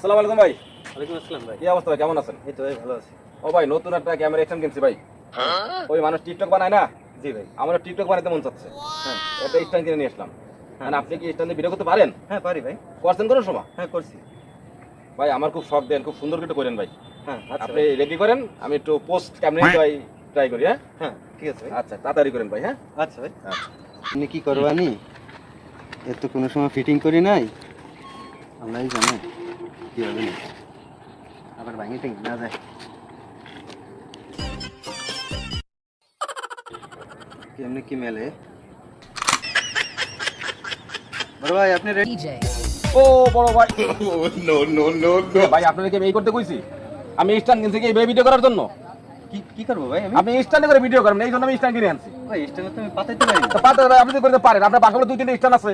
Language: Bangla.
আসসালামু আলাইকুম ভাই। ওয়ালাইকুম আসসালাম ভাই। কি অবস্থা ভাই, কেমন আছেন? এই তো ভাই ভালো আছি। ও ভাই, নতুন একটা ক্যামেরা স্ট্যান্ড কিনছি ভাই। ওই মানুষ টিকটক বানায় না, জি ভাই। আমার টিকটক বানাতে মন চাচ্ছে। হ্যাঁ, একটা স্ট্যান্ড কিনে নিয়ে আসলাম। হ্যাঁ। মানে আপনি কি স্ট্যান্ডে ভিডিও করতে পারেন? হ্যাঁ পারি ভাই। করছেন কোনো সময়? হ্যাঁ করছি। ভাই আমার খুব শখ দেন, খুব সুন্দর করে করেন ভাই। হ্যাঁ আচ্ছা আপনি ভাই। রেডি করেন, আমি একটু পোস্ট ক্যামেরা ট্রাই করি। হ্যাঁ হ্যাঁ ঠিক আছে ভাই। আচ্ছা, তাড়াতাড়ি করেন ভাই। হ্যাঁ আচ্ছা ভাই। আচ্ছা। আপনি কি করবো আনি? এর তো কোনো সময় ফিটিং করি নাই। আমরাই জানি কি হবে না। আবার ভাঙি টিং না যায়। কেমনি কি মেলে? বড় ভাই আপনি রেডি? DJ. ও বড় ভাই, no, no, no, no. ভাই আপনাদেরকে আমি এই করতে কইছি? আমি স্ট্যান্ড কিনছি কি এই ভিডিও করার জন্য? কি কি করবো ভাই আমি? আপনি স্ট্যান্ডে করে ভিডিও করেন, এই জন্য আমি স্ট্যান্ড কিনে আনছি। ভাই স্টেশনে তো আমি পাতাইতে পারি না। তো পাতা আপনি তো করতে পারেন, আপনার বাসাগুলো 2-3টা স্ট্যান্ড আছে।